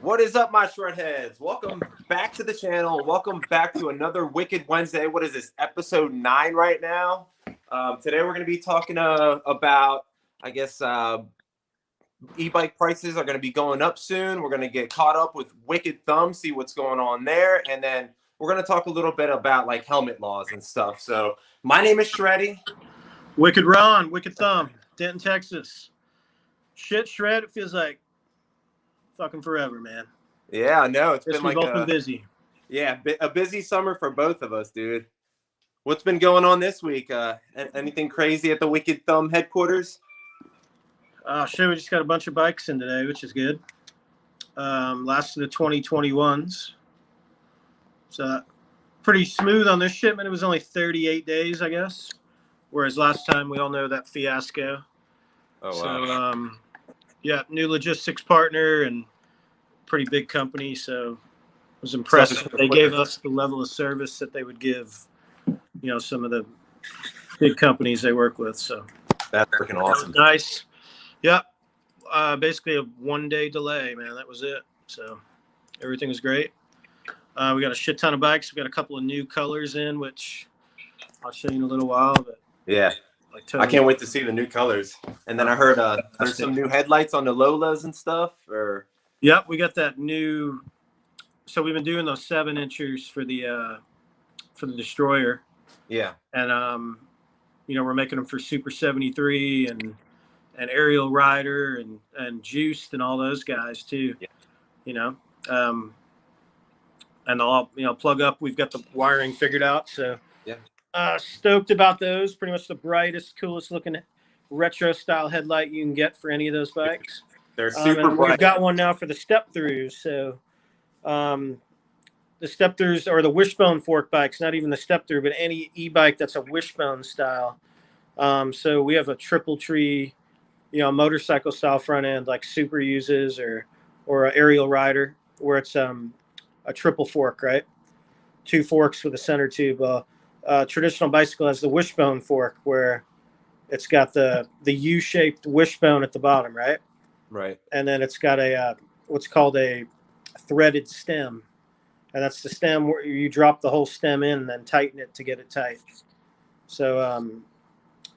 What is up, my shred heads? Welcome back to the channel. Welcome back to another Wicked Wednesday. What is this, episode 9 right now? Today we're going to be talking about, I guess, e-bike prices are going to be going up soon. We're going to get caught up with Wicked Thumb, see what's going on there. And then we're going to talk a little bit about like helmet laws and stuff. So my name is Shreddie. Wicked Ron, Wicked Thumb, Denton, Texas. Shit, Shred, it feels like fucking forever, man. Yeah, I know. It's Guess been we've like both been busy. Yeah, a busy summer for both of us, dude. What's been going on this week? Anything crazy at the Wicked Thumb headquarters? Shit, we just got a bunch of bikes in today, which is good. Last of the 2021s. So pretty smooth on this shipment. It was only 38 days, I guess. Whereas last time, we all know that fiasco. Oh, wow. So, yeah, new logistics partner and pretty big company. So I was impressed. They gave us the level of service that they would give, you know, some of the big companies they work with. So that's freaking awesome. That was nice. Yep. Basically a 1-day delay, man. That was it. So everything was great. We got a shit ton of bikes. We got a couple of new colors in, which I'll show you in a little while. But yeah, like totally. I can't wait to see the new colors. And then I heard there's some new headlights on the Lolas and stuff. Or yep, we got that new. So we've been doing those 7-inchers for the Destroyer. Yeah. And you know, we're making them for Super 73 and Aerial Rider and Juiced and all those guys too. Yeah. You know, and I'll, you know, plug up. We've got the wiring figured out. So yeah, stoked about those. Pretty much the brightest, coolest looking retro style headlight you can get for any of those bikes. They're super bright. We've got one now for the step throughs. So the step throughs or the wishbone fork bikes, not even the step through, but any e-bike that's a wishbone style. So we have a triple tree, you know, motorcycle style front end like Super uses or an Aerial Rider where it's a triple fork, right? 2 forks with a center tube. Traditional bicycle has the wishbone fork where it's got the U-shaped wishbone at the bottom, right? Right. And then it's got a what's called a threaded stem. And that's the stem where you drop the whole stem in and then tighten it to get it tight. So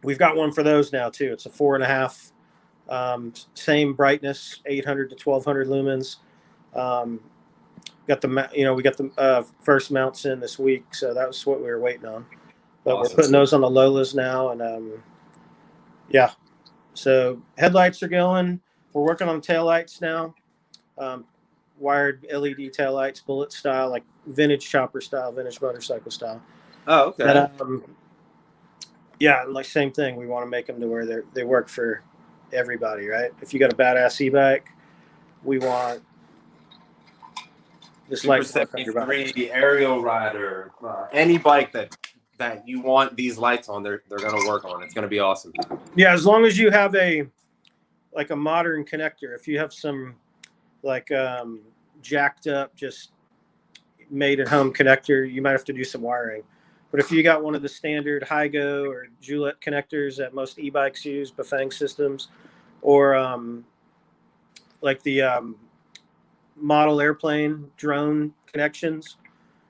we've got one for those now too. It's a 4.5, same brightness, 800 to 1200 lumens. Got the, you know, we got the first mounts in this week, so that was what we were waiting on. But awesome. We're putting those on the Lolas now, and yeah. So headlights are going. We're working on taillights now. Wired LED taillights, bullet style, like vintage chopper style, vintage motorcycle style. Oh, okay. And, yeah, like same thing. We want to make them to where they work for everybody, right? If you got a badass e-bike, we want this light Super 73, Aerial Rider, any bike that you want these lights on, they're gonna work on. It's gonna be awesome. Yeah, as long as you have a modern connector. If you have some like jacked up, just made at home connector, you might have to do some wiring. But if you got one of the standard Hygo or Julep connectors that most e-bikes use, Bafang systems, or like the model airplane drone connections,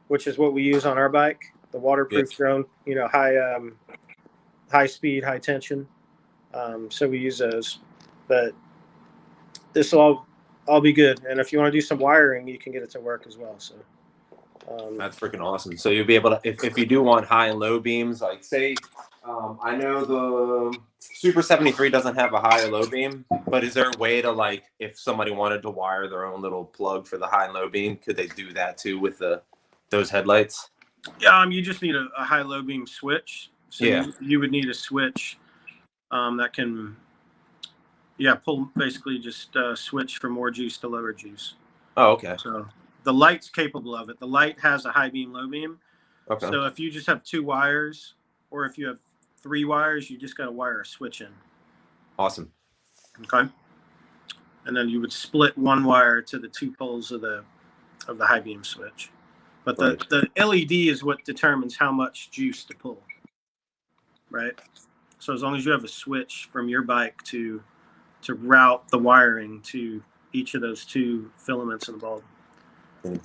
which is what we use on our bike, the waterproof drone, you know, high speed, high tension. So we use those, but this will all be good. And if you want to do some wiring, you can get it to work as well. So that's freaking awesome. So you'll be able to, if you do want high and low beams, like say, I know the Super 73 doesn't have a high or low beam, but is there a way to, like, if somebody wanted to wire their own little plug for the high and low beam, could they do that too with those headlights? Yeah, you just need a high low beam switch. So yeah, you would need a switch that can, pull, basically just switch from more juice to lower juice. Oh, okay. So the light's capable of it. The light has a high beam, low beam. Okay. So if you just have 2 wires, or if you have 3 wires, you just got to wire a switch in. Awesome. Okay. And then you would split 1 wire to the 2 poles of the high beam switch. But the LED is what determines how much juice to pull. Right. So as long as you have a switch from your bike to route the wiring to each of those 2 filaments in the bulb.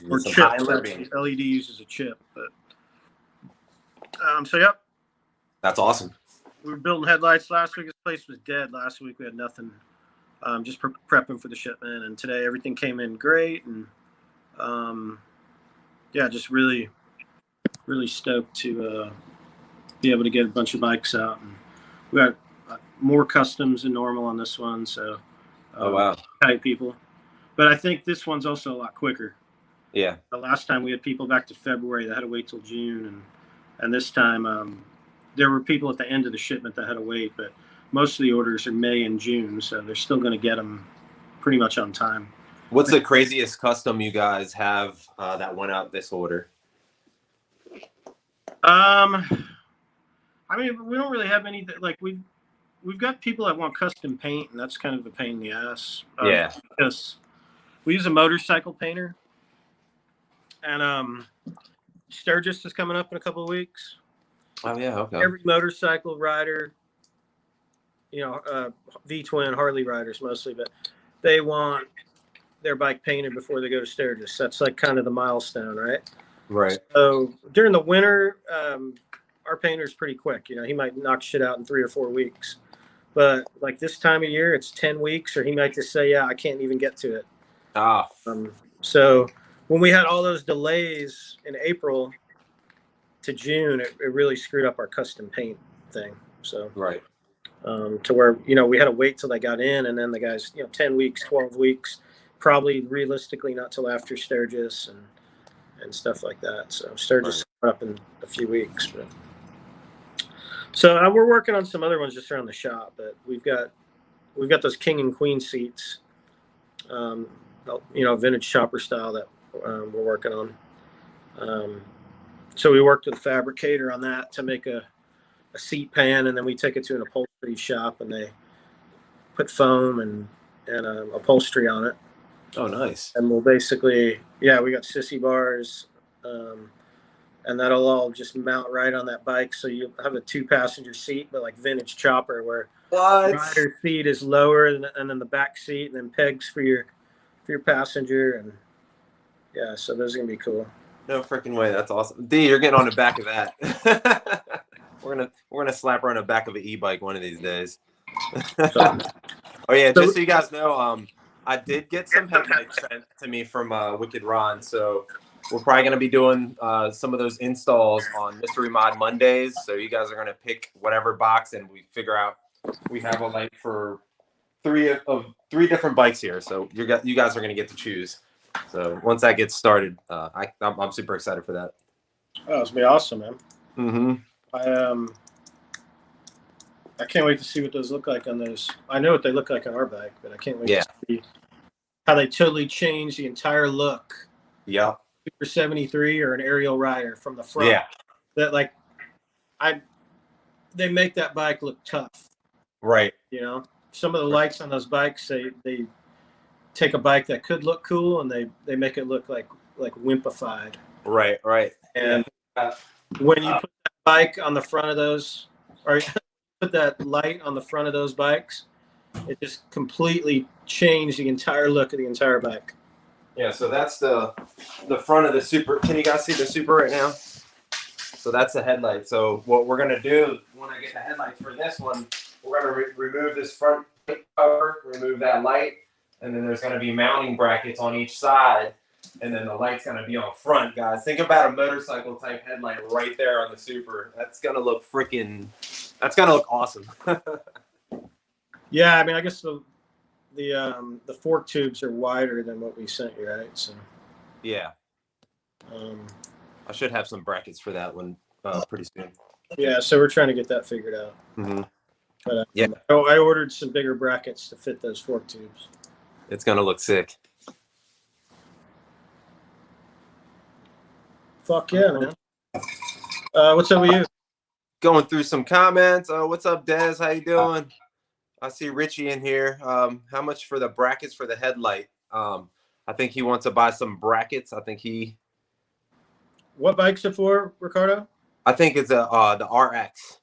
Or Some chips. high living. LED uses a chip, but so yep. That's awesome. We were building headlights last week. This place was dead last week. We had nothing. Just prepping for the shipment, and today everything came in great, and yeah, just really, really stoked to be able to get a bunch of bikes out. And we got more customs than normal on this one, so Oh wow. tight people. But I think this one's also a lot quicker. Yeah. The last time we had people back to February that had to wait till June, and this time there were people at the end of the shipment that had to wait, but most of the orders are May and June, so they're still going to get them pretty much on time. What's the craziest custom you guys have that went out this order? I mean, we don't really have any, like we've got people that want custom paint, and that's kind of a pain in the ass. Yeah. Because we use a motorcycle painter, and Sturgis is coming up in a couple of weeks. Oh yeah, okay. Every motorcycle rider, you know, V-twin Harley riders mostly, but they want their bike painted before they go to Sturgis. That's like kind of the milestone, right? Right. So during the winter, our painter's pretty quick. You know, he might knock shit out in 3 or 4 weeks. But like this time of year, it's 10 weeks, or he might just say, yeah, I can't even get to it. Ah. So when we had all those delays in April to June, it really screwed up our custom paint thing. So Right. To where, you know, we had to wait till they got in, and then the guys, you know, 10 weeks, 12 weeks, probably realistically not till after Sturgis and stuff like that. So Sturgis up in a few weeks, but so we're working on some other ones just around the shop. But we've got those king and queen seats, you know, vintage shopper style that we're working on. So we worked with a fabricator on that to make a seat pan, and then we take it to an upholstery shop, and they put foam and upholstery on it. Oh, nice. And we'll basically, yeah, we got sissy bars, and that'll all just mount right on that bike. So you have a 2-passenger seat, but like vintage chopper, where the rider's seat is lower, and then the back seat, and then pegs for your passenger, and yeah, so those are gonna be cool. No freaking way. That's awesome. D, you're getting on the back of that. we're gonna slap her on the back of an e-bike one of these days. Oh yeah, just so you guys know, I did get some headlights sent to me from Wicked Ron, so we're probably gonna be doing some of those installs on Mystery Mod Mondays. So you guys are gonna pick whatever box, and we figure out we have a light for three different bikes here. So you guys are gonna get to choose. So once that gets started, I'm super excited for that. Oh, it's gonna be awesome, man. Mm-hmm. I can't wait to see what those look like on those. I know what they look like on our bike, but I can't wait to see how they totally change the entire look. Yeah. Super 73 or an aerial rider from the front. Yeah. That they make that bike look tough. Right. You know, some of the lights on those bikes, they take a bike that could look cool, and they make it look like wimpified. Right. Right. And when you put that bike on the front of those, or put that light on the front of those bikes, it just completely changed the entire look of the entire bike. Yeah, so that's the front of the Super. Can you guys see the Super right now? So that's the headlight. So what we're gonna do when I get the headlights for this one, we're gonna remove this front cover, remove that light, and then there's gonna be mounting brackets on each side, and then the light's gonna be on front, guys. Think about a motorcycle type headlight right there on the Super. That's gonna look awesome. Yeah, I mean, I guess the fork tubes are wider than what we sent you, right? So yeah, I should have some brackets for that one pretty soon. Yeah, so we're trying to get that figured out. Mm-hmm. But yeah, I ordered some bigger brackets to fit those fork tubes. It's gonna look sick. Fuck yeah, man. What's up with you? Going through some comments. What's up, Des? How you doing? I see Richie in here. How much for the brackets for the headlight? I think he wants to buy some brackets. What bike's it for, Ricardo? I think it's the RX.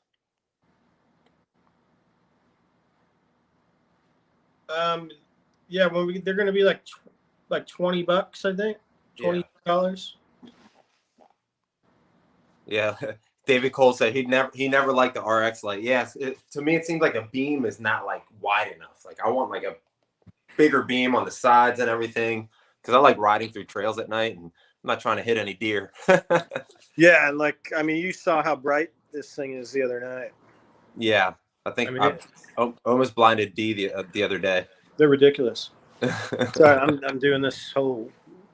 Yeah, they're going to be like $20, I think. $20. Yeah. David Cole said he never liked the RX light. Yes, to me it seems like a beam is not like wide enough. Like I want like a bigger beam on the sides and everything because I like riding through trails at night and I'm not trying to hit any deer. Yeah, and like I mean, you saw how bright this thing is the other night. Yeah, I almost blinded D the other day. They're ridiculous. Sorry, I'm doing this whole.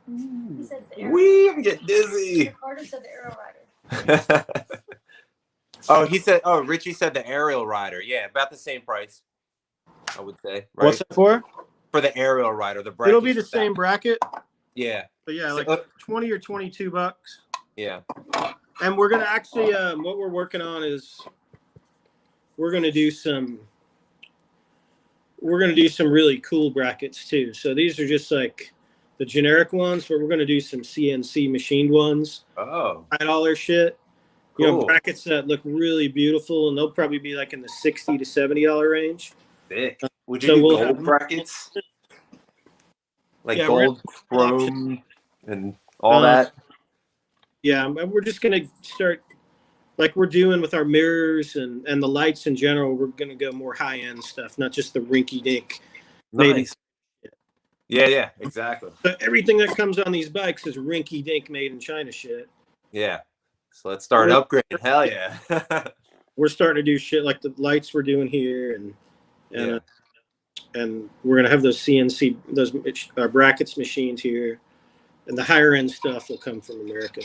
I'm getting dizzy. Carter said the Arrow Rider. Richie said the aerial rider. Yeah, about the same price, I would say. Right? What's it for? For the aerial rider, the bracket. It'll be the same bracket. Yeah. But yeah, like 20 or $22. Yeah. And we're gonna actually, what we're working on is we're gonna do some really cool brackets too. So these are just like the generic ones, but we're gonna do some CNC machined ones. Oh. $5 shit. Cool. You know, brackets that look really beautiful, and they'll probably be like in the $60 to $70 range. Thick. Would you do gold brackets? Like gold, chrome, and all that? Yeah, we're just going to start, like we're doing with our mirrors and the lights in general, we're going to go more high-end stuff, not just the rinky-dink. Nice. Yeah, exactly. So everything that comes on these bikes is rinky-dink made in China shit. Yeah. So let's start upgrading. Hell yeah. We're starting to do shit like the lights we're doing here, and we're gonna have those CNC brackets machined here, and the higher end stuff will come from America.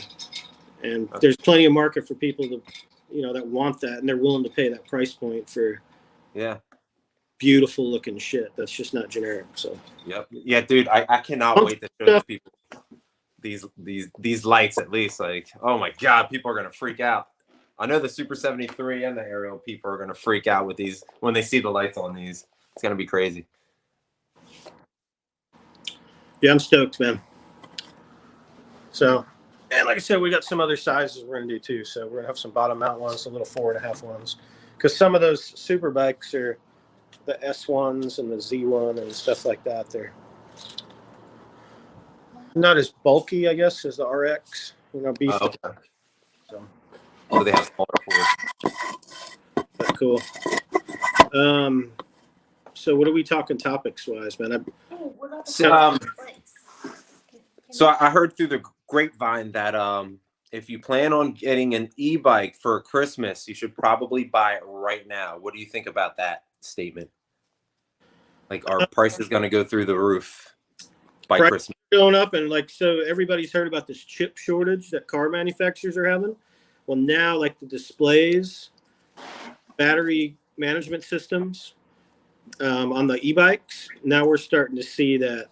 And there's plenty of market for people that want that, and they're willing to pay that price point for beautiful looking shit that's just not generic. So yeah, dude, I cannot wait to show people these lights at least. Like, oh my god, people are gonna freak out. I know the Super 73 and the Aerial people are gonna freak out with these when they see the lights on these. It's gonna be crazy. Yeah, I'm stoked, man. So, and like I said, we got some other sizes we're gonna do too. So we're gonna have some bottom mount ones, some little 4.5 ones, because some of those super bikes are the S1s and the Z1 and stuff like that. They're not as bulky, I guess, as the RX. Beef. Oh, okay. So they have smaller forks. That's cool. So what are we talking topics wise, man? So I heard through the grapevine that if you plan on getting an e-bike for Christmas, you should probably buy it right now. What do you think about that statement? Like, our price is going to go through the roof by Christmas. Going up, and so everybody's heard about this chip shortage that car manufacturers are having. Well, now like the displays, battery management systems on the e-bikes, now we're starting to see that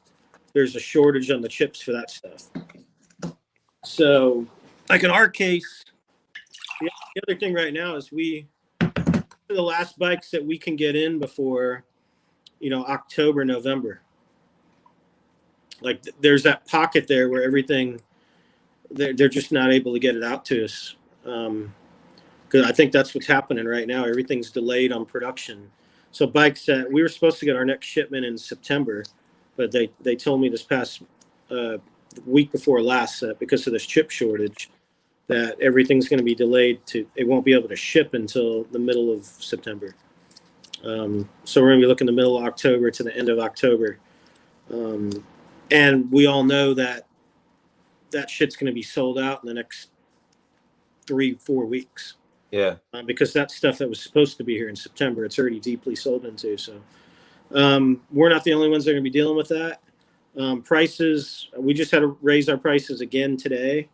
there's a shortage on the chips for that stuff. So like in our case, the other thing right now is the last bikes that we can get in before, October, November. Like there's that pocket there where everything, they're just not able to get it out to us. Because I think that's what's happening right now. Everything's delayed on production. So bikes that we were supposed to get our next shipment in September, but they told me this past week before last that because of this chip shortage, that everything's going to be delayed it won't be able to ship until the middle of September. So we're going to be looking the middle of October to the end of October. And we all know that shit's going to be sold out in the next 3-4 weeks. Yeah. Because that stuff that was supposed to be here in September, it's already deeply sold into. So we're not the only ones that are going to be dealing with that. Prices, we just had to raise our prices again today.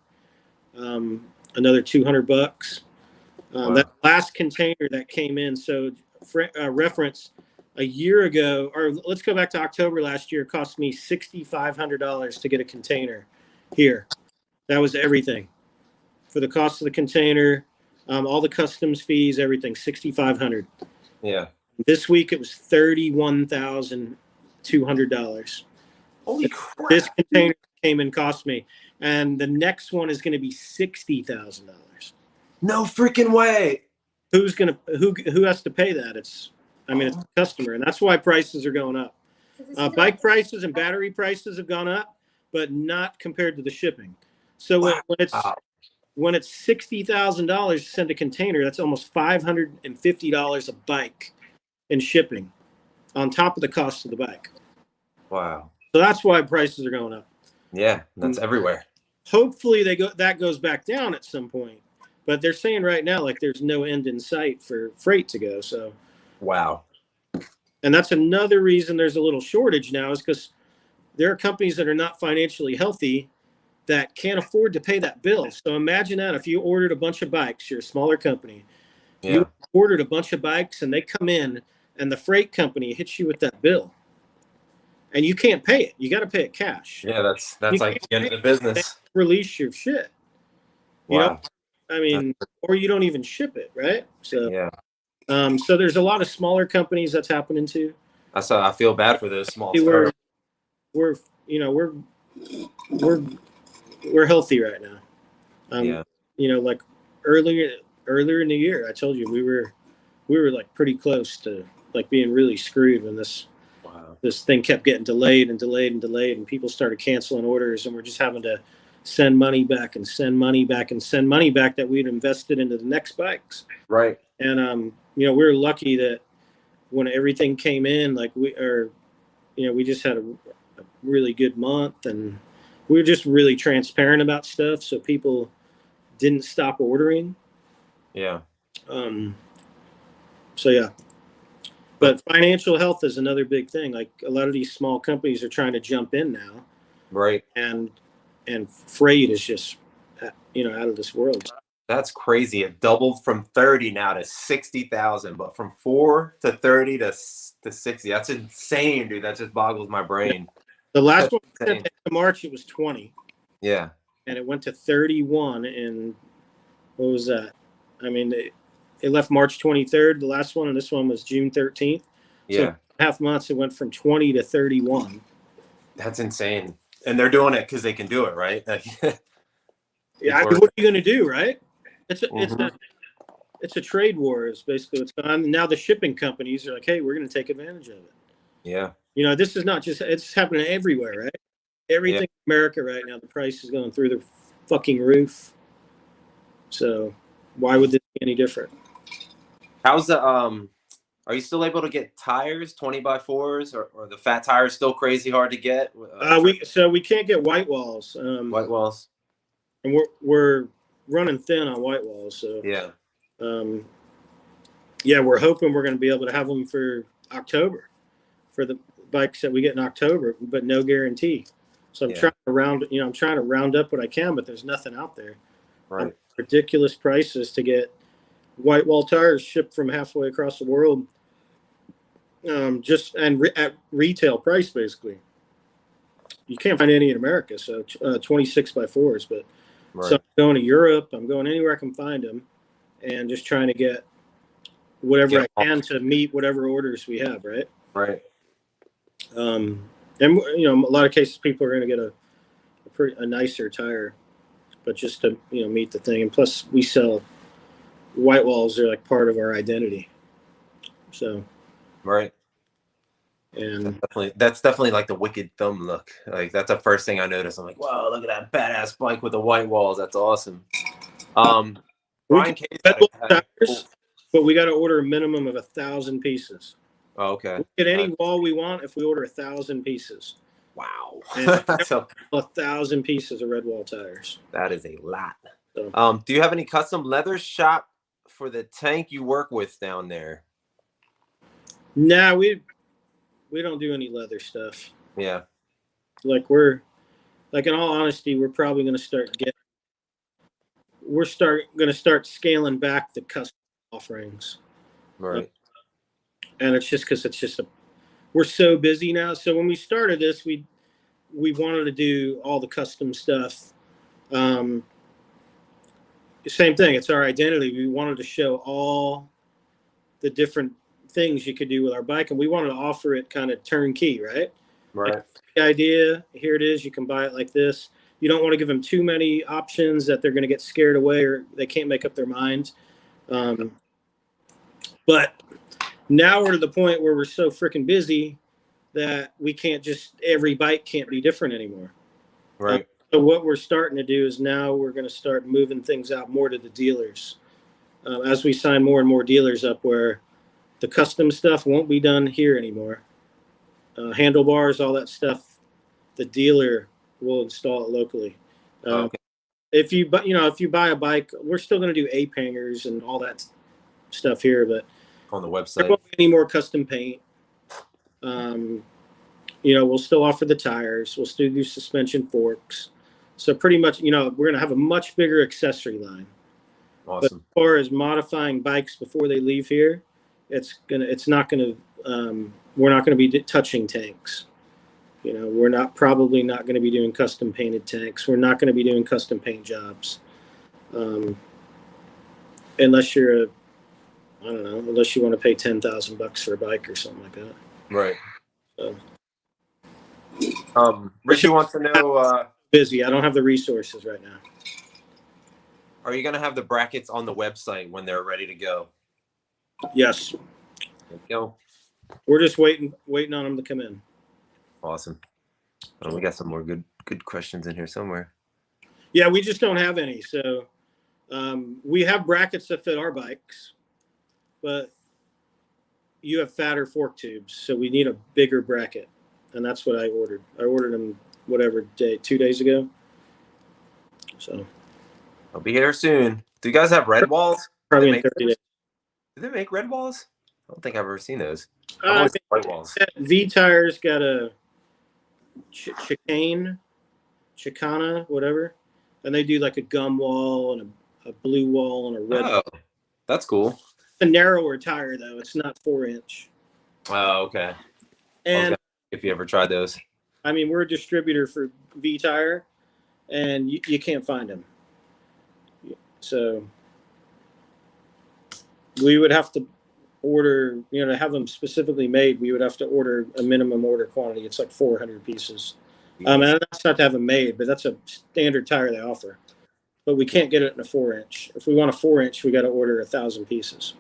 Another $200. Wow. That last container that came in, so reference, a year ago, or let's go back to October last year, it cost me $6,500 to get a container here. That was everything. For the cost of the container, all the customs fees, everything, $6,500. Yeah. This week it was $31,200. Holy crap. This container came and cost me. And the next one is going to be $60,000. No freaking way. Who has to pay that? It's the customer, and that's why prices are going up. Bike prices and battery prices have gone up, but not compared to the shipping. So when it's $60,000 to send a container, that's almost $550 a bike in shipping, on top of the cost of the bike. Wow. So that's why prices are going up. Yeah, that's everywhere. Hopefully that goes back down at some point. But they're saying right now, like, there's no end in sight for freight to go. So wow. And that's another reason there's a little shortage now, is because there are companies that are not financially healthy that can't afford to pay that bill. So imagine that if you ordered a bunch of bikes, you're a smaller company, you ordered a bunch of bikes and they come in and the freight company hits you with that bill and you can't pay it. You got to pay it cash. Yeah, that's like the end of the business. Release your shit. You know, I mean, or you don't even ship it, right? So yeah. So there's a lot of smaller companies that's happening to. I feel bad for those small. We're healthy right now. Yeah. You know, like earlier in the year, I told you we were like pretty close to like being really screwed when this thing kept getting delayed, and people started canceling orders, and we're just having to send money back that we'd invested into the next bikes. Right. And you know, we were lucky that when everything came in, like we just had a really good month, and we were just really transparent about stuff, so people didn't stop ordering. Yeah. So yeah. But financial health is another big thing. Like a lot of these small companies are trying to jump in now. Right. And freight is just, out of this world. That's crazy. It doubled from 30 now to 60,000, but from 4 to 30 to 60. That's insane, dude. That just boggles my brain. The last one in March, it was 20. Yeah. And it went to 31 in, what was that? I mean, it left March 23rd, the last one, and this one was June 13th. Yeah. So half months, it went from 20 to 31. That's insane. And they're doing it because they can do it, right? Yeah, I mean, what are you going to do, right? It's a trade war is basically what's going on. Now the shipping companies are like, hey, we're going to take advantage of it. Yeah. You know, this is not just, it's happening everywhere, right? Everything in America right now, the price is going through the fucking roof. So why would this be any different? How's the, are you still able to get tires, 20x4s, or the fat tires still crazy hard to get? We can't get white walls. White walls. And we're running thin on white walls. So yeah. We're hoping we're going to be able to have them for October, for the bikes that we get in October, but no guarantee. So I'm trying to round up what I can, but there's nothing out there. Right. Ridiculous prices to get white wall tires shipped from halfway across the world. At retail price, basically. You can't find any in America. So 26x4s, but so I'm going to Europe. I'm going anywhere I can find them, and just trying to get whatever I can to meet whatever orders we have. Right. Right. And a lot of cases people are going to get a nicer tire, but just to meet the thing. And plus, we sell white walls. They're like part of our identity. So. Right. And that's definitely like the wicked thumb look. Like that's the first thing I noticed. I'm like, wow, look at that badass bike with the white walls. That's awesome. Brian Case, but we got to order a minimum of 1,000 pieces. Oh, okay. We get any wall we want if we order 1,000 pieces. Wow. That's 1,000 pieces of red wall tires. That is a lot. So. Do you have any custom leather shop for the tank you work with down there? Nah, we don't do any leather stuff. Yeah. In all honesty, we're probably going to start scaling back the custom offerings. Right. And it's just because we're so busy now. So when we started this, we wanted to do all the custom stuff. Same thing. It's our identity. We wanted to show all the different things you could do with our bike, and we wanted to offer it kind of turnkey, right? Right. The idea, here it is, you can buy it like this. You don't want to give them too many options that they're going to get scared away or they can't make up their minds. But now we're to the point where we're so freaking busy that we can't just, every bike can't be different anymore. Right. So what we're starting to do is now we're going to start moving things out more to the dealers. As we sign more and more dealers up, where the custom stuff won't be done here anymore. Handlebars, all that stuff, the dealer will install it locally. Okay. If you buy a bike, we're still going to do ape hangers and all that stuff here, but On the there website. won't be any more custom paint. We'll still offer the tires. We'll still do suspension forks. So pretty much, we're going to have a much bigger accessory line. Awesome. But as far as modifying bikes before they leave here, we're not going to be touching tanks. We're probably not going to be doing custom painted tanks. We're not going to be doing custom paint jobs. Unless unless you want to pay $10,000 for a bike or something like that. Right. So, Richie wants to know, busy. I don't have the resources right now. are you going to have the brackets on the website when they're ready to go? Yes. There you go. We're just waiting on them to come in. Awesome. Oh, we got some more good questions in here somewhere. Yeah, we just don't have any. So we have brackets that fit our bikes, but you have fatter fork tubes, so we need a bigger bracket, and that's what I ordered. I ordered them 2 days ago. So I'll be here soon. Do you guys have red walls? probably in 30 days. Do they make red walls? I don't think I've ever seen those. White walls. V tires got a chicana, whatever, and they do like a gum wall and a blue wall and a red. Oh, that's cool. It's a narrower tire though; it's not 4-inch. Oh, okay. And if you ever tried those, I mean, we're a distributor for V tire, and you can't find them. So we would have to order, to have them specifically made, we would have to order a minimum order quantity. It's like 400 pieces. And that's not to have them made, but that's a standard tire they offer. But we can't get it in a 4-inch. If we want a 4-inch, we got to order 1,000 pieces.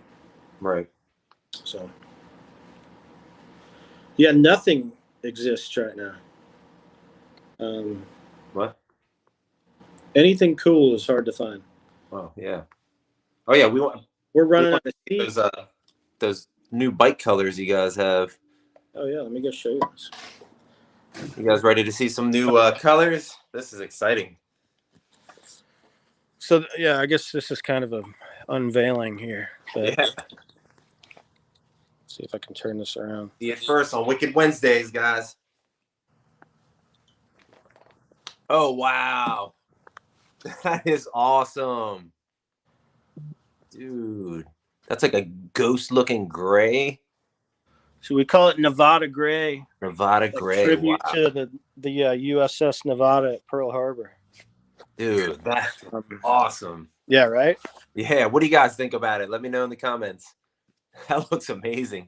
Right. So, yeah, nothing exists right now. What? Anything cool is hard to find. Oh yeah. Oh yeah. We're running out of seats. Those new bike colors you guys have. Oh yeah, let me go show you this. You guys ready to see some new colors? This is exciting. So yeah, I guess this is kind of a unveiling here. But Yeah. see if I can turn this around. See it first on Wicked Wednesdays, guys. Oh wow. That is awesome. Dude. That's like a ghost looking gray. So we call it Nevada Gray. Nevada Gray. Tribute Wow. to the USS Nevada at Pearl Harbor. Dude, that's awesome. Yeah, right? Yeah, what do you guys think about it? Let me know in the comments. That looks amazing.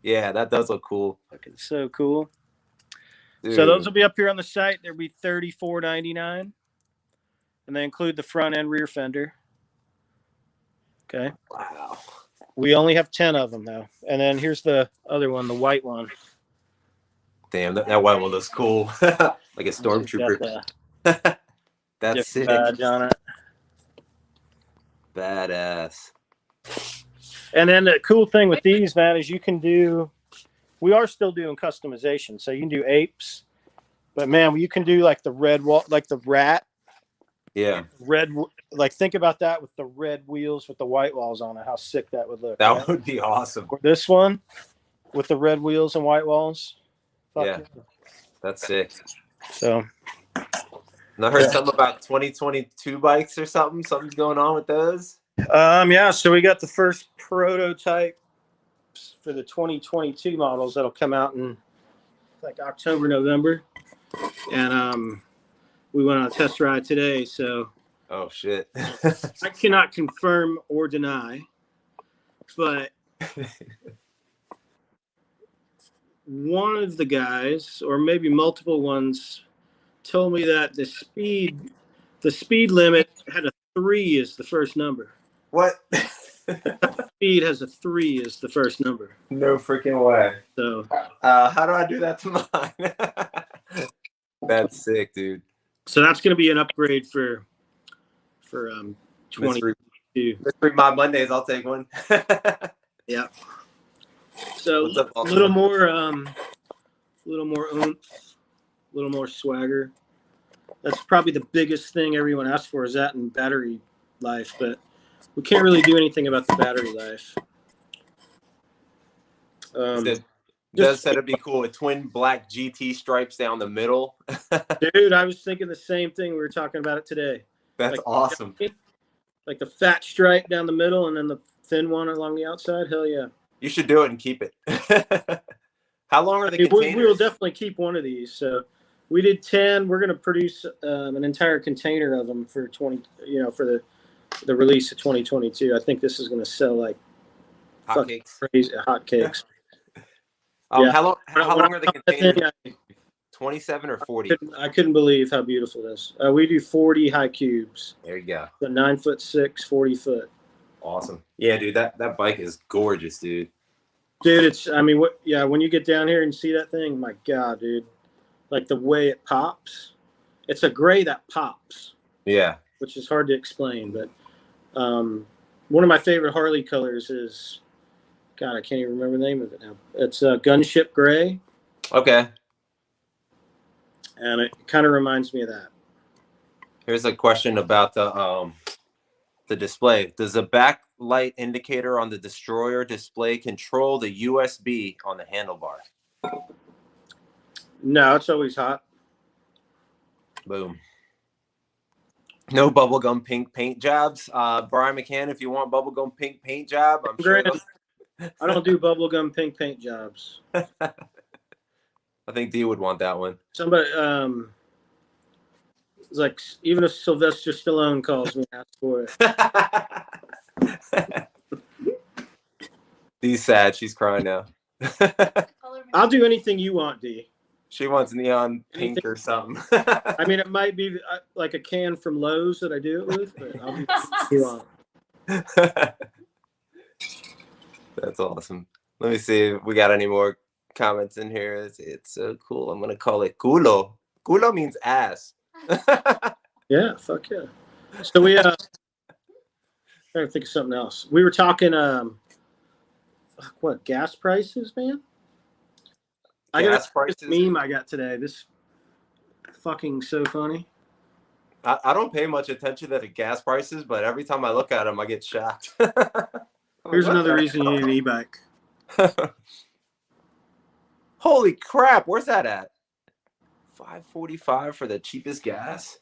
Yeah, that does look cool. Fucking so cool. Dude. So those will be up here on the site. They'll be $34.99. And they include the front and rear fender. Okay. Wow. We only have 10 of them though. And then here's the other one, the white one. Damn, that white one looks cool. Like a stormtrooper. That's sick. Badge on it. Badass. And then the cool thing with these, man, is we are still doing customization. So you can do apes, but man, you can do like the red wall, like the rat. Yeah. Like think about that with the red wheels with the white walls on it. How sick that would look. That right? would be awesome. Or this one with the red wheels and white walls. Yeah. That's sick. So. And I heard something about 2022 bikes or something. Something's going on with those. Yeah. So we got the first prototype for the 2022 models that'll come out in like October, November, and we went on a test ride today. So. Oh shit. I cannot confirm or deny, but one of the guys, or maybe multiple ones, told me that the speed limit had a 3 as the first number. What? speed has a 3 as the first number. No freaking way. So how do I do that to mine? That's sick, dude. So that's going to be an upgrade for 22. Mystery Mob Mondays, I'll take one. Yeah. So What's up, a little more oomph, a little more swagger. That's probably the biggest thing everyone asks for is that and battery life, but we can't really do anything about the battery life. Does said it'd be cool with twin black GT stripes down the middle. Dude, I was thinking the same thing. We were talking about it today. That's awesome. Like the fat stripe down the middle and then the thin one along the outside. Hell yeah. You should do it and keep it. How long are the containers? We will definitely keep one of these. So we did 10. We're going to produce an entire container of them for 20. For the release of 2022. I think this is going to sell like hotcakes. Crazy hotcakes. Yeah. How long are the containers? 27 or 40? I couldn't believe how beautiful this. We do 40 high cubes. There you go. So 9'6", 40 foot. Awesome. Yeah, dude, that bike is gorgeous, dude. Dude, when you get down here and see that thing, my God, dude. Like the way it pops. It's a gray that pops. Yeah. Which is hard to explain, but one of my favorite Harley colors is, God, I can't even remember the name of it now. It's Gunship Gray. Okay. And it kind of reminds me of that. Here's a question about the display. Does the backlight indicator on the Destroyer display control the USB on the handlebar? No, it's always hot. Boom. No bubblegum pink paint jobs. Brian McCann, if you want bubblegum pink paint job, I'm sure. I don't do bubblegum pink paint jobs. I think D would want that one. Somebody, it's like, even if Sylvester Stallone calls me and asks for it. D's sad. She's crying now. I'll do anything you want, D. She wants neon pink or something. I mean, it might be like a can from Lowe's that I do it with, but I'll do what you want. That's awesome. Let me see if we got any more comments in here. It's so cool. I'm gonna call it culo. Culo means ass. Yeah, fuck yeah. So we trying to think of something else. We were talking what, gas prices, man? Gas prices. Meme I got today. This fucking so funny. I don't pay much attention to the gas prices, but every time I look at them, I get shocked. Here's another reason you need an e-bike. Holy crap, where's that at? $5.45 for the cheapest gas?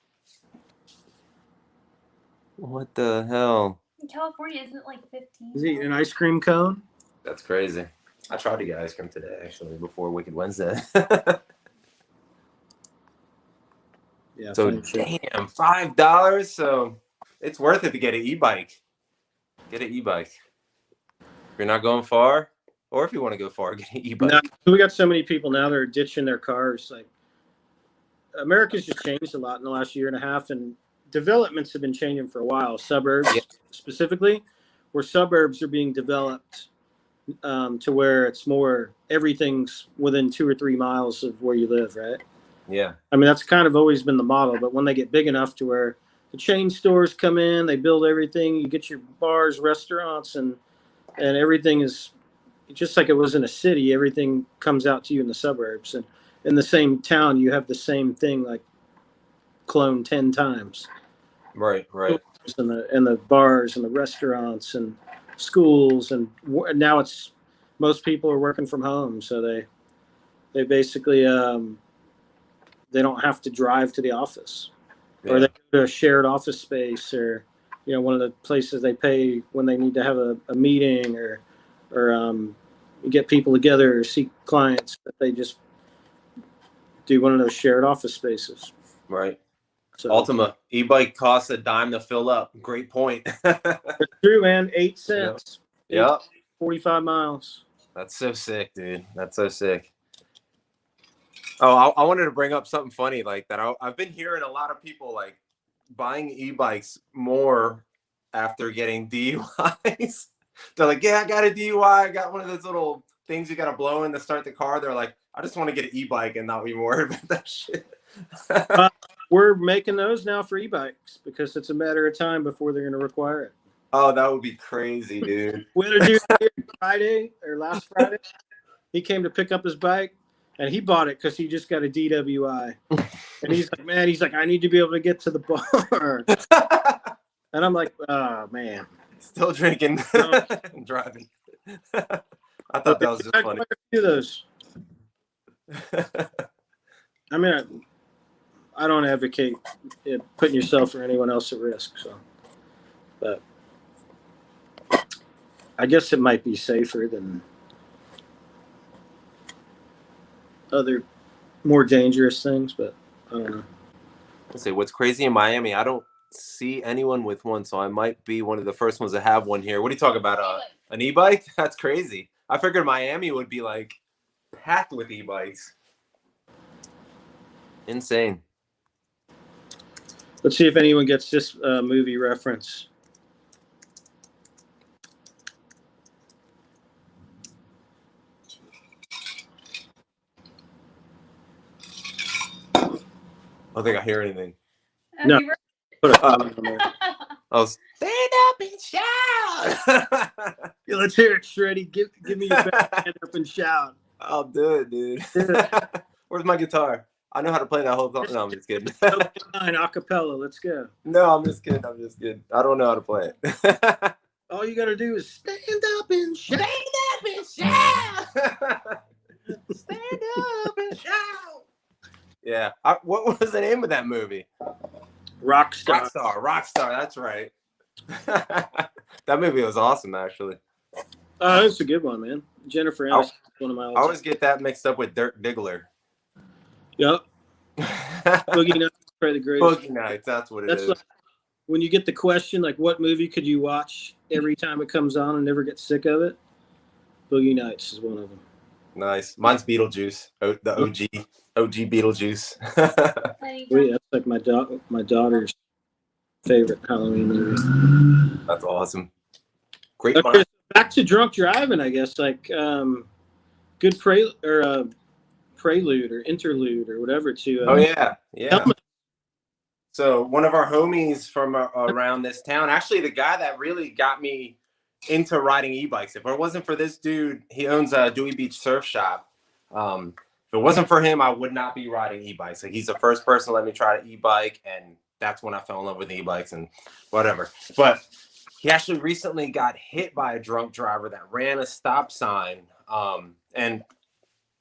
What the hell? In California, isn't it like 15? Is he an ice cream cone? That's crazy. I tried to get ice cream today, actually, before Wicked Wednesday. Yeah. So damn, $5. So it's worth it to get an e-bike. Get an e-bike. If you're not going far, or if you want to go far, get an e-bike. No, we got so many people now that are ditching their cars. Like, America's just changed a lot in the last year and a half, and developments have been changing for a while. Suburbs, specifically, where suburbs are being developed to where it's more, everything's within 2 or 3 miles of where you live, right? Yeah. I mean, that's kind of always been the model, but when they get big enough to where the chain stores come in, they build everything, you get your bars, restaurants, and everything is just like it was in a city. Everything comes out to you in the suburbs, and in the same town, you have the same thing, like cloned 10 times. Right. And the bars and the restaurants and schools, and now it's most people are working from home, so they basically they don't have to drive to the office, or they go to a shared office space, or one of the places they pay when they need to have a meeting or get people together or see clients, that they just do one of those shared office spaces. Right. So, Ultima e-bike costs a dime to fill up. Great point. It's true, man. 8 cents. Yeah. 45 miles. That's so sick, dude. That's so sick. Oh, I wanted to bring up something funny like that. I've been hearing a lot of people buying e-bikes more after getting DUIs. They're like, yeah, I got a DUI. I got one of those little things you got to blow in to start the car. They're like, I just want to get an e-bike and not be worried about that shit. We're making those now for e-bikes because it's a matter of time before they're going to require it. Oh, that would be crazy, dude. We had a dude Friday or last Friday. He came to pick up his bike, and he bought it because he just got a DWI. And he's like, man, I need to be able to get to the bar. And I'm like, oh, man. Still drinking and driving. I thought that was just funny. Do those. I mean, I don't advocate putting yourself or anyone else at risk. So, but I guess it might be safer than other more dangerous things, but I don't know. Let's say what's crazy in Miami, I don't see anyone with one, so I might be one of the first ones to have one here. What are you talking about? An e-bike? That's crazy. I figured Miami would be like packed with e-bikes. Insane. Let's see if anyone gets this movie reference. I don't think I hear anything. No. Put Oh, stand up and shout. Yeah, let's hear it, Shreddie. Give me your best stand up and shout. I'll do it, dude. Where's my guitar? I know how to play that whole song. No, I'm just kidding. Acapella, let's go. No, I'm just kidding. I don't know how to play it. All you got to do is stand up and shout. Stand up and shout. Yeah. What was the name of that movie? Rockstar. Rockstar. That's right. That movie was awesome, actually. Oh, it's a good one, man. Jennifer Aniston, one of my. I always get that mixed up with Dirk Diggler. Yep. Boogie Nights, probably the greatest. Boogie Nights. That's what it is. Like, when you get the question, like, what movie could you watch every time it comes on and never get sick of it? Boogie Nights is one of them. Nice. Mine's Beetlejuice. The OG Beetlejuice. Wait, that's like my daughter's favorite Halloween movie. That's awesome. Great. Okay, so back to drunk driving, I guess. Like, good prelude or interlude or whatever to. Oh yeah. So one of our homies from around this town, actually the guy that really got me into riding e-bikes. If it wasn't for this dude, he owns a Dewey Beach Surf Shop. If it wasn't for him, I would not be riding e-bikes. Like, he's the first person to let me try to e-bike, and that's when I fell in love with e-bikes and whatever. But he actually recently got hit by a drunk driver that ran a stop sign. And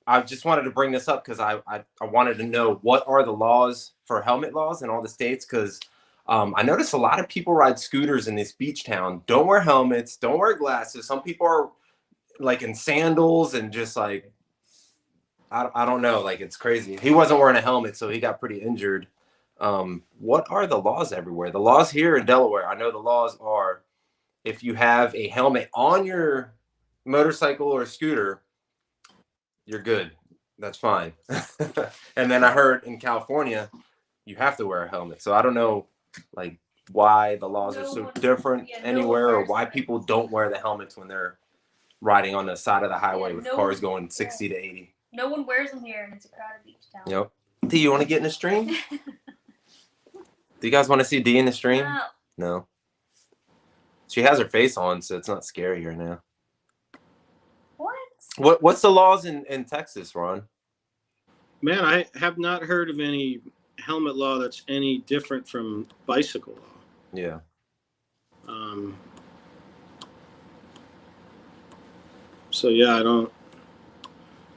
I just wanted to bring this up because I wanted to know, what are the laws for helmet laws in all the states? Because I noticed a lot of people ride scooters in this beach town, don't wear helmets, don't wear glasses. Some people are like in sandals and just like, I don't know, like, it's crazy. He wasn't wearing a helmet, so he got pretty injured. What are the laws everywhere? The laws here in Delaware, I know the laws are, if you have a helmet on your motorcycle or scooter, you're good. That's fine. And then I heard in California, you have to wear a helmet. So I don't know, like, why the laws are so different anywhere, or why people don't wear the helmets when they're riding on the side of the highway with cars going 60 to 80. No one wears them here, and it's a crowded beach town. Yep. D, you want to get in the stream? Do you guys want to see D in the stream? No. She has her face on, so it's not scary right now. What's the laws in Texas, Ron? Man, I have not heard of any helmet law that's any different from bicycle law. Yeah. So yeah, I don't.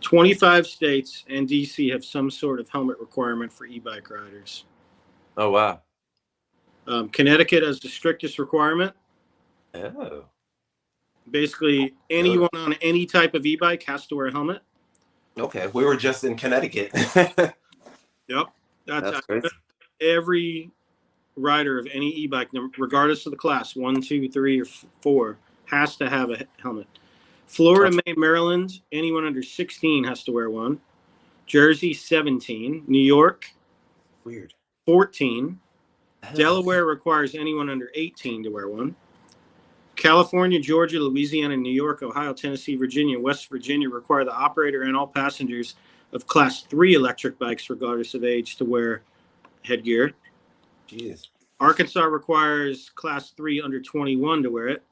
25 states and DC have some sort of helmet requirement for e-bike riders. Oh wow. Connecticut has the strictest requirement. Oh. Basically, anyone on any type of e-bike has to wear a helmet. Okay, we were just in Connecticut. Yep. That's crazy. Every rider of any e-bike, regardless of the class, 1, 2, 3, or 4, has to have a helmet. Florida, Maine, Maryland, anyone under 16 has to wear one. Jersey, 17. New York, 14. Delaware requires anyone under 18 to wear one. California, Georgia, Louisiana, New York, Ohio, Tennessee, Virginia, and West Virginia require the operator and all passengers of Class 3 electric bikes, regardless of age, to wear headgear. Jeez. Arkansas requires Class 3 under 21 to wear it.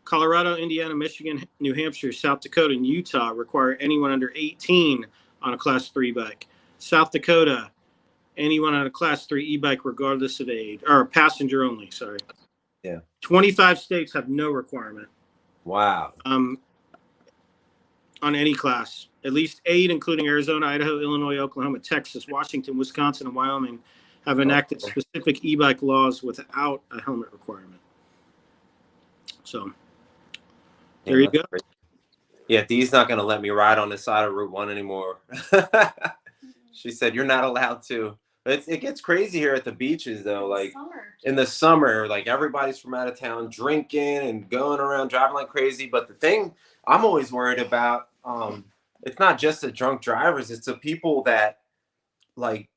Colorado, Indiana, Michigan, New Hampshire, South Dakota, and Utah require anyone under 18 on a Class 3 bike. South Dakota, anyone on a Class 3 e-bike, regardless of age, or passenger only, sorry. Yeah. 25 states have no requirement. Wow. On any class. At least 8, including Arizona, Idaho, Illinois, Oklahoma, Texas, Washington, Wisconsin, and Wyoming, have enacted specific e-bike laws without a helmet requirement. So there you go. Great. Yeah, Dee's not going to let me ride on the side of Route 1 anymore. She said, you're not allowed to. But it gets crazy here at the beaches, though. Like in the summer, like everybody's from out of town drinking and going around driving like crazy. But the thing I'm always worried about, it's not just the drunk drivers. It's the people that like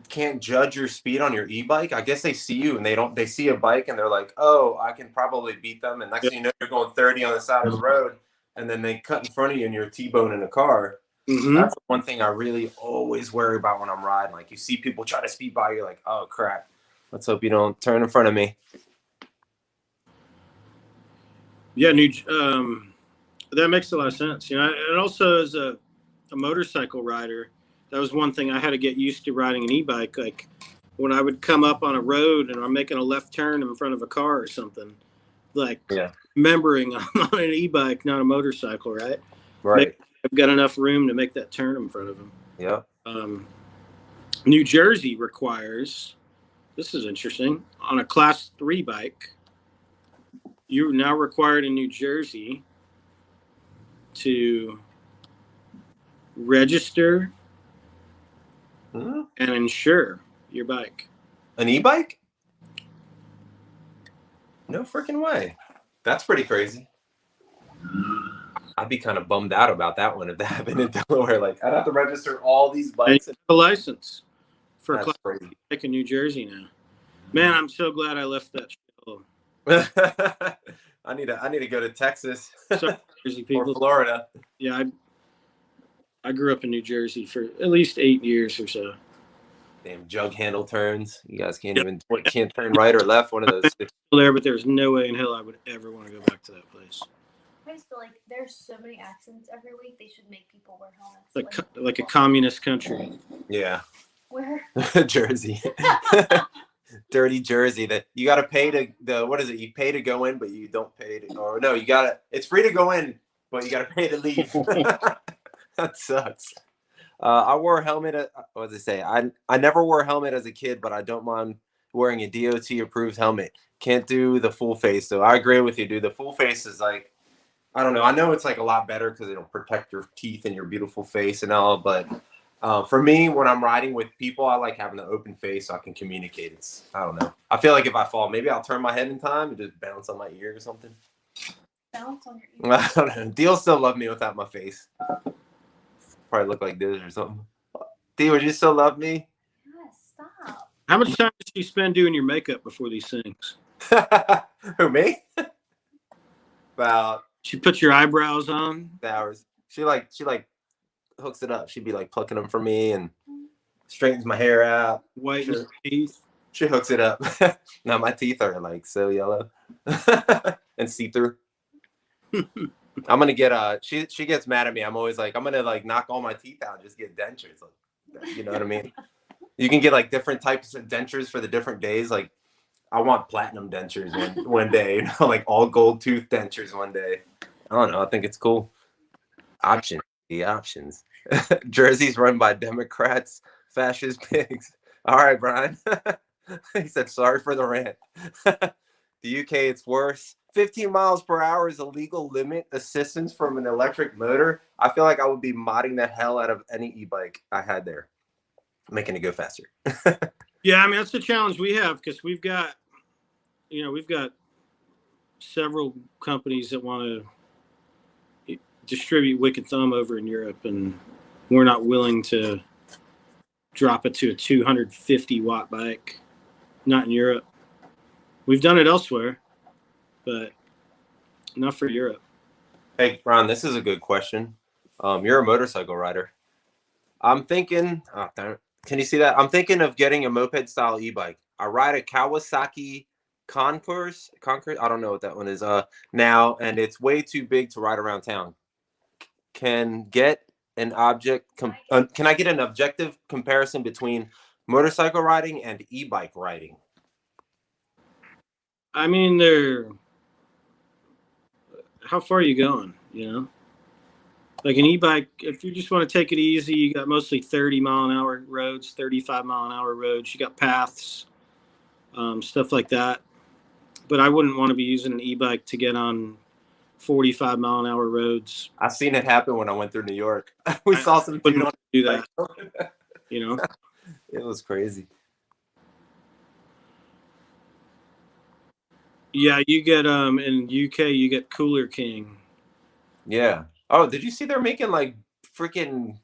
can't judge your speed on your e-bike. I guess they see you and they see a bike and they're like, oh, I can probably beat them. And next thing you know, you're going 30 on the side of the road and then they cut in front of you and you're T-boning a car. Mm-hmm. That's one thing I really always worry about when I'm riding. Like you see people try to speed by, you're like, oh crap. Let's hope you don't turn in front of me. Yeah, that makes a lot of sense. You know, and also as a motorcycle rider, that was one thing I had to get used to riding an e-bike. Like when I would come up on a road and I'm making a left turn in front of a car or something, like remembering I'm on an e-bike, not a motorcycle, right? Right. I've got enough room to make that turn in front of them. Yeah. New Jersey requires, this is interesting, on a Class 3 bike, you're now required in New Jersey to register and insure your bike. An e-bike? No freaking way. That's pretty crazy. I'd be kind of bummed out about that one if that happened in Delaware. Like, I'd have to register all these bikes. And a license for a Class bike in New Jersey now. Man, I'm so glad I left that show. I need to go to Texas Jersey people. Or Florida. Yeah, I grew up in New Jersey for at least 8 years or so. Damn jug handle turns. You guys can't turn right or left. One of those. There, but there's no way in hell I would ever want to go back to that place. I just feel like there's so many accidents every week. They should make people wear helmets. Like a communist country. Yeah. Where? Jersey. Dirty Jersey. That you got to pay to what is it? You pay to go in, but you don't pay to. Or no, you gotta. It's free to go in, but you got to pay to leave. That sucks. I wore a helmet. What does it say? I never wore a helmet as a kid, but I don't mind wearing a DOT approved helmet. Can't do the full face though. I agree with you, dude. The full face is like, I don't know. I know it's like a lot better because it'll protect your teeth and your beautiful face and all. But for me, when I'm riding with people, I like having the open face so I can communicate. I don't know. I feel like if I fall, maybe I'll turn my head in time and just bounce on my ear or something. Bounce on your ear? I don't know. Deal still love me without my face. Probably look like this or something. D, would you still love me? Yes, stop. How much time did you spend doing your makeup before these things? Who, me? About. She put your eyebrows on. Hours. She hooks it up. She'd be like plucking them for me and straightens my hair out. Whitens teeth. She hooks it up. Now my teeth are like so yellow and see through. I'm gonna get she gets mad at me. I'm always like, I'm gonna like knock all my teeth out and just get dentures. Like, you know what I mean? You can get like different types of dentures for the different days. Like I want platinum dentures one day, you know, like all gold tooth dentures one day. I don't know. I think it's cool. The options. Jersey's run by Democrats, fascist pigs. All right, Brian. He said, sorry for the rant. The UK, it's worse. 15 miles per hour is a legal limit. Assistance from an electric motor. I feel like I would be modding the hell out of any e-bike I had there, making it go faster. Yeah, I mean, that's the challenge we have because we've got several companies that want to distribute Wicked Thumb over in Europe, and we're not willing to drop it to a 250 watt bike. Not in Europe. We've done it elsewhere, but enough for Europe. Hey, Ron, this is a good question. You're a motorcycle rider. I'm thinking, oh, darn it. Can you see that? I'm thinking of getting a moped style e-bike. I ride a Kawasaki Concourse. I don't know what that one is. Now, and it's way too big to ride around town. Can I get an objective comparison between motorcycle riding and e-bike riding? I mean, how far are you going? You know, like an e-bike, if you just want to take it easy, you got mostly 30-mile-an-hour roads, 35-mile-an-hour roads. You got paths, stuff like that. But I wouldn't want to be using an e-bike to get on 45-mile-an-hour roads. I've seen it happen when I went through New York. We saw some dude on do that. You know, it was crazy. Yeah, you get in UK you get Cooler King. Yeah. Oh, did you see they're making like freaking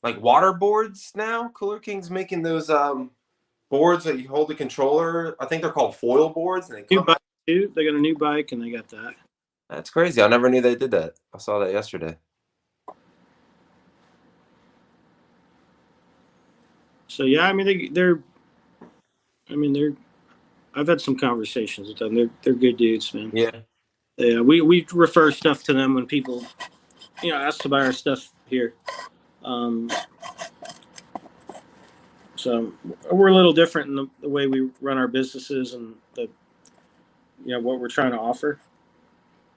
like water boards now? Cooler King's making those boards that you hold the controller. I think they're called foil boards, and they come out. Too. They got a new bike and they got that. That's crazy. I never knew they did that. I saw that yesterday. So yeah, I mean they're I've had some conversations with them. They're good dudes, man. Yeah. Yeah, we refer stuff to them when people, ask to buy our stuff here. So we're a little different in the way we run our businesses and what we're trying to offer.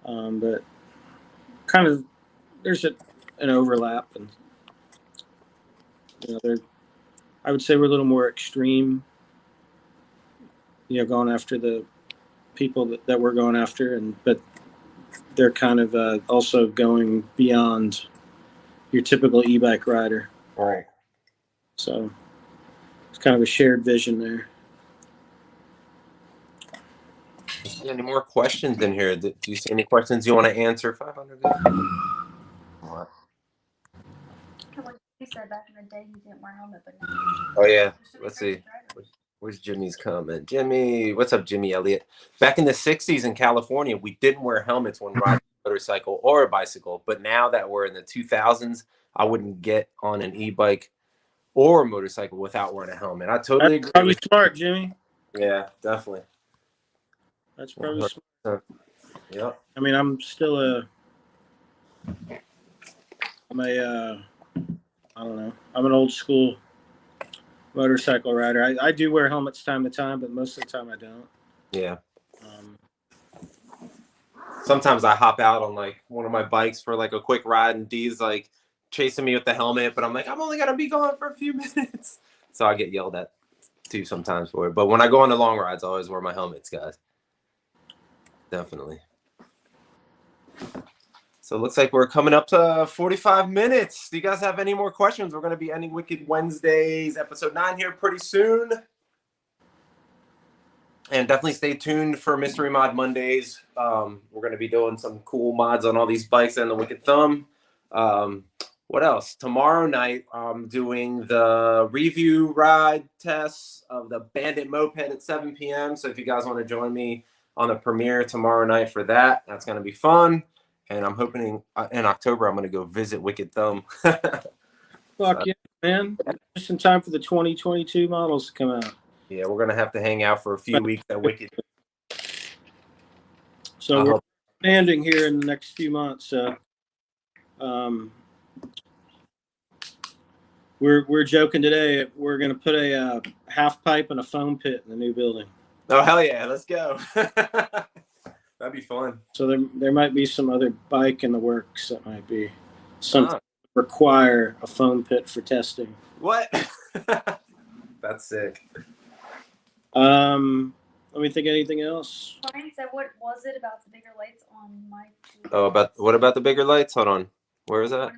But kind of there's an overlap, and I would say we're a little more extreme. Going after the people that we're going after, but they're kind of also going beyond your typical e-bike rider. Right. So it's kind of a shared vision there. Any more questions in here? Do you see any questions you want to answer? 500. What? He said back in the day he didn't wear a helmet, but now. Oh yeah. Let's see. Where's Jimmy's comment? Jimmy, what's up, Jimmy Elliott? Back in the 60s in California, we didn't wear helmets when riding a motorcycle or a bicycle. But now that we're in the 2000s, I wouldn't get on an e-bike or a motorcycle without wearing a helmet. I totally agree. Probably smart, Jimmy. Yeah, definitely. That's probably smart. Yep. I mean, I'm an old school motorcycle rider. I do wear helmets time to time, but most of the time I don't. Yeah. Sometimes I hop out on like one of my bikes for like a quick ride, and Dee's like chasing me with the helmet, but I'm like, I'm only gonna be gone for a few minutes, so I get yelled at too sometimes for it. But when I go on the long rides, I always wear my helmets, guys. Definitely. So it looks like we're coming up to 45 minutes. Do you guys have any more questions? We're going to be ending Wicked Wednesdays, episode 9 here pretty soon. And definitely stay tuned for Mystery Mod Mondays. We're going to be doing some cool mods on all these bikes and the Wicked Thumb. What else? Tomorrow night, I'm doing the review ride tests of the Bandit Moped at 7 p.m. So if you guys want to join me on the premiere tomorrow night for that, that's going to be fun. And I'm hoping in October I'm going to go visit Wicked Thumb. Fuck yeah, man. Just in time for the 2022 models to come out. Yeah, we're going to have to hang out for a few weeks at Wicked. So we're expanding here in the next few months. We're joking today. We're going to put a half pipe and a foam pit in the new building. Oh, hell yeah. Let's go. That'd be fun. So there might be some other bike in the works that might be something require a foam pit for testing. What? That's sick. Let me think. Anything else? Brian said, "What was it about the bigger lights on my?" What about the bigger lights? Hold on. Where is that?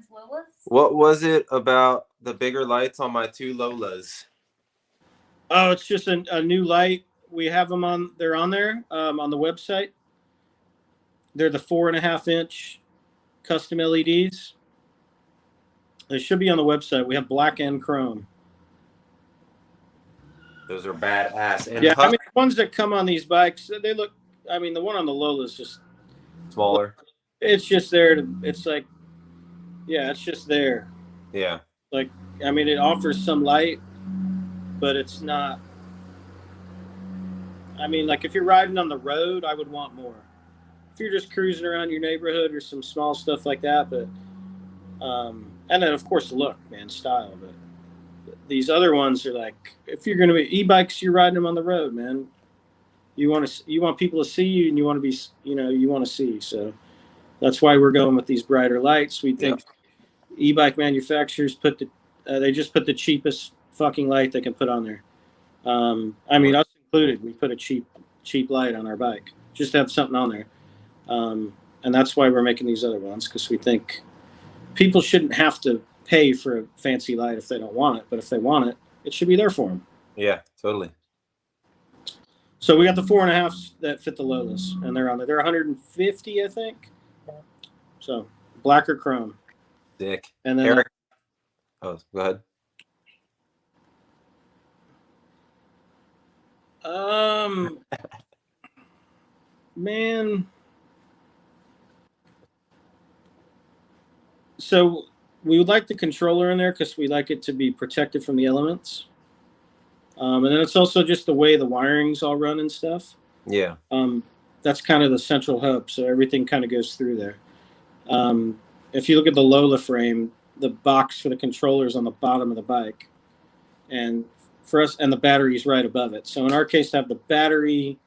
What was it about the bigger lights on my 2 Lolas? Oh, it's just a new light. We have them on. They're on there on the website. They're the 4.5-inch custom LEDs. They should be on the website. We have black and chrome. Those are badass. And yeah, I mean, the ones that come on these bikes, they look. I mean, the one on the Lola is just smaller. It's just there to. It's like, yeah, it's just there. Yeah. Like, I mean, it offers some light, but it's not. I mean, like if you're riding on the road, I would want more. If you're just cruising around your neighborhood or some small stuff like that, but and then of course look, man, style. But these other ones are like, if you're going to be e-bikes, you're riding them on the road, man. You want people to see you, and you want to be, you want to see. So that's why we're going with these brighter lights. We think e-bike manufacturers they just put the cheapest fucking light they can put on there. I mean, us included, we put a cheap light on our bike just to have something on there. And that's why we're making these other ones, because we think people shouldn't have to pay for a fancy light if they don't want it, but if they want it, it should be there for them. Yeah, totally. So we got the 4.5s that fit the Lolas, and they're on there. They're 150, I think. So black or chrome. Dick. And then Eric. Oh, go ahead. Man. So we would like the controller in there because we like it to be protected from the elements. And then it's also just the way the wirings all run and stuff. Yeah. That's kind of the central hub, so everything kind of goes through there. If you look at the Lola frame, the box for the controller is on the bottom of the bike, and for us, and the battery's right above it. So in our case, to have the battery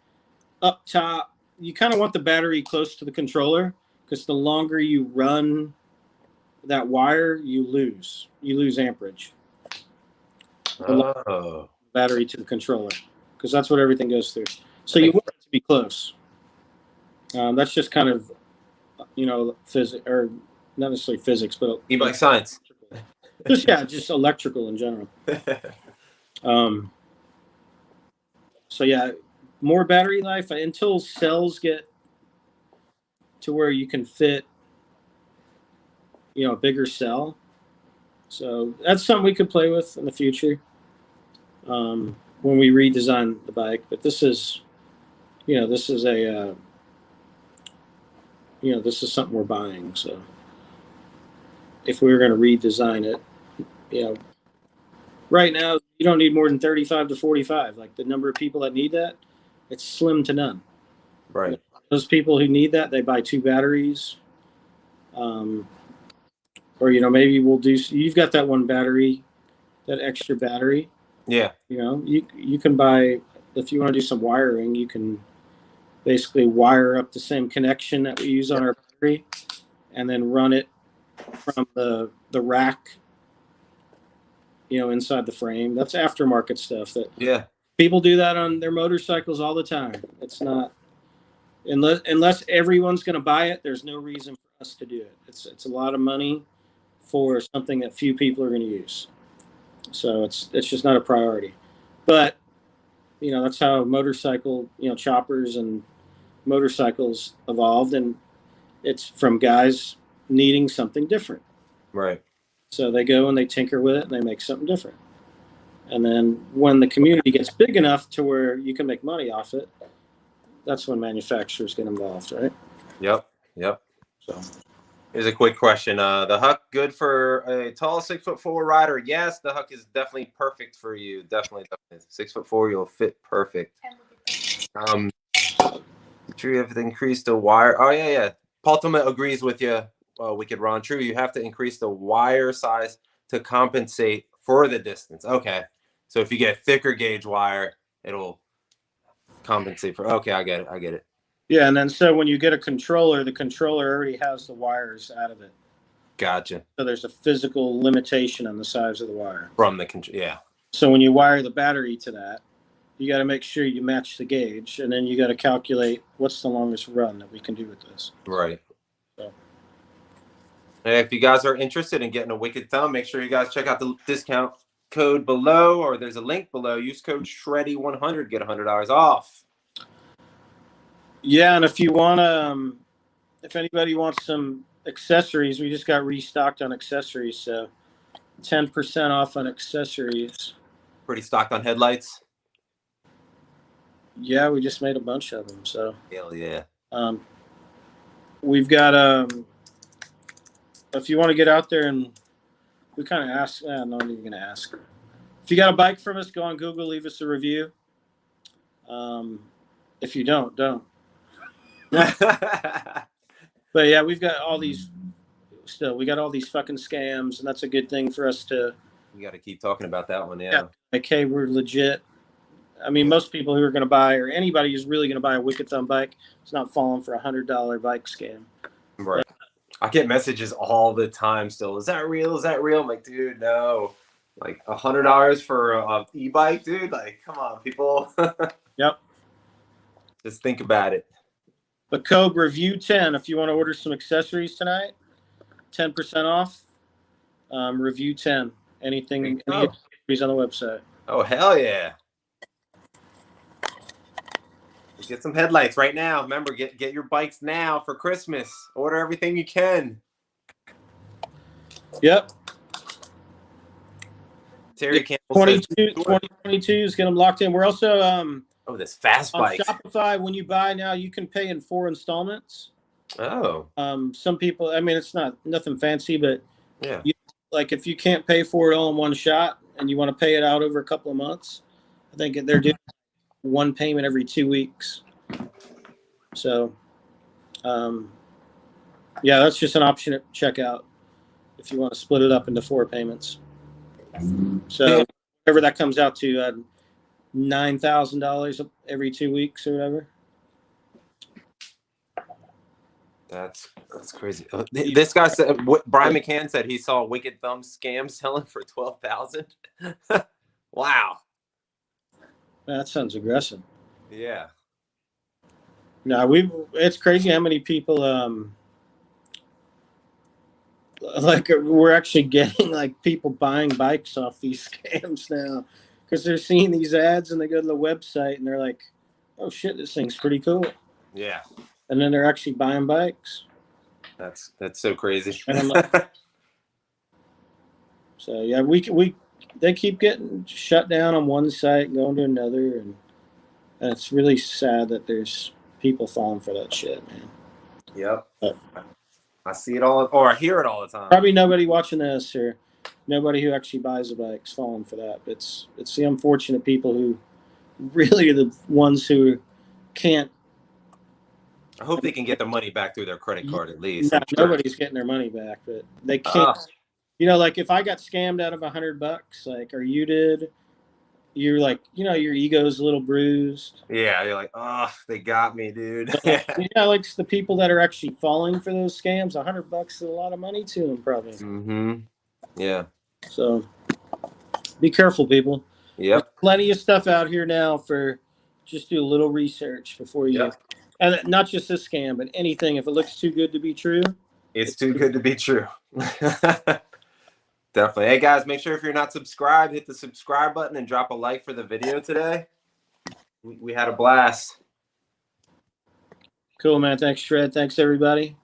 up top, you kind of want the battery close to the controller, because the longer you run that wire, you lose amperage. Oh. Battery to the controller, because that's what everything goes through. So you want it to be close. That's just kind of, physics, or not necessarily physics, but e-bike science. just electrical in general. So yeah, more battery life until cells get to where you can fit, a bigger cell. So that's something we could play with in the future when we redesign the bike. But this is, this is this is something we're buying. So if we were going to redesign it, right now you don't need more than 35 to 45. Like the number of people that need that, it's slim to none. Right. Those people who need that, they buy 2 batteries. Or, maybe we'll do, you've got that one battery, that extra battery. Yeah. You can buy, if you want to do some wiring, you can basically wire up the same connection that we use on our battery and then run it from the rack, inside the frame. That's aftermarket stuff that people do that on their motorcycles all the time. It's not, unless everyone's going to buy it, there's no reason for us to do it. It's a lot of money for something that few people are going to use. So it's just not a priority. But, that's how motorcycle, choppers and motorcycles evolved, and it's from guys needing something different. Right. So they go and they tinker with it and they make something different. And then when the community gets big enough to where you can make money off it, that's when manufacturers get involved, right? Yep. So here's a quick question. The Huck good for a tall 6'4" rider? Yes, the Huck is definitely perfect for you. Definitely. 6'4", you'll fit perfect. True, you have to increase the wire. Oh yeah. Paul Tillman agrees with you. Wicked Ron. True, you have to increase the wire size to compensate for the distance. Okay, so if you get thicker gauge wire, it'll compensate for. Okay, I get it. Yeah, and then so when you get a controller, the controller already has the wires out of it. Gotcha. So there's a physical limitation on the size of the wire. From the control, yeah. So when you wire the battery to that, you got to make sure you match the gauge, and then you got to calculate what's the longest run that we can do with this. Right. So. And if you guys are interested in getting a Wicked Thumb, make sure you guys check out the discount code below, or there's a link below. Use code Shreddie100, get $100 off. Yeah, and if you want to, if anybody wants some accessories, we just got restocked on accessories, so 10% off on accessories. Pretty stocked on headlights. Yeah, we just made a bunch of them, so. Hell yeah. we've got if you want to get out there, and we kind of ask, I'm not even gonna ask. If you got a bike from us, go on Google, leave us a review. If you don't. But yeah, we've got all these. Still, we got all these fucking scams, and that's a good thing for us to. We got to keep talking about that one. Yeah. Like, hey, we're legit. I mean, most people who are going to buy, or anybody who's really going to buy a Wicked Thumb bike, is not falling for $100 bike scam. Right. I get messages all the time still. Is that real? Is that real? I'm like, dude, no. Like $100 for a e-bike, dude. Like, come on, people. Yep. Just think about it. But code review 10 if you want to order some accessories tonight. 10% off. Review 10. Anything, any accessories on the website. Oh, hell yeah. Get some headlights right now. Remember, get your bikes now for Christmas. Order everything you can. Yep. Terry Campbell 2022s, get them locked in. We're also this fast on bike. Shopify. When you buy now, you can pay in 4 installments. Oh. Some people, I mean, it's nothing fancy, but yeah. Like if you can't pay for it all in one shot and you want to pay it out over a couple of months, I think they're doing one payment every 2 weeks. So, yeah, that's just an option at checkout if you want to split it up into 4 payments. So whatever that comes out to, $9,000 every 2 weeks or whatever. That's crazy. This guy said, what Brian McCann said, he saw Wicked Thumb scam selling for $12,000. Wow. That sounds aggressive. Yeah. No, it's crazy how many people like we're actually getting like people buying bikes off these scams now because they're seeing these ads and they go to the website and they're like, oh shit, this thing's pretty cool. Yeah. And then they're actually buying bikes. That's so crazy. And I'm like, so yeah, they keep getting shut down on one site and going to another, and it's really sad that there's people falling for that shit, man. Yep. But I see it all, or I hear it all the time. Probably nobody watching this or nobody who actually buys a bike is falling for that. It's the unfortunate people who really are the ones who can't. I hope they can get their money back through their credit card at least. No, nobody's getting their money back, but they can't. You know, like if I got scammed out of $100, like, or you did, you're like, you know, your ego's a little bruised. Yeah, you're like, oh, they got me, dude. Yeah, like the people that are actually falling for those scams, $100 is a lot of money to them, probably. Mm-hmm. Yeah. So be careful, people. Yep. There's plenty of stuff out here now for just do a little research before you. Yep. And not just this scam, but anything. If it looks too good to be true, it's too good to be true. Definitely. Hey, guys, make sure if you're not subscribed, hit the subscribe button and drop a like for the video today. We had a blast. Cool, man. Thanks, Shred. Thanks, everybody.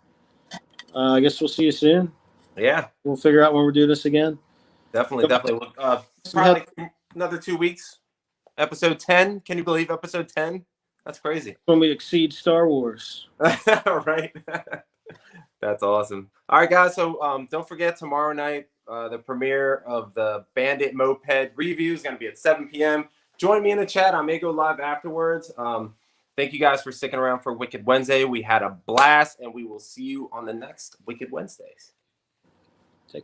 I guess we'll see you soon. Yeah. We'll figure out when we'll do this again. Definitely. Probably another 2 weeks. Episode 10. Can you believe episode 10? That's crazy. When we exceed Star Wars. Right. That's awesome. All right, guys. So don't forget tomorrow night, the premiere of the Bandit Moped review is going to be at 7 p.m. Join me in the chat. I may go live afterwards. Thank you guys for sticking around for Wicked Wednesday. We had a blast, and we will see you on the next Wicked Wednesdays.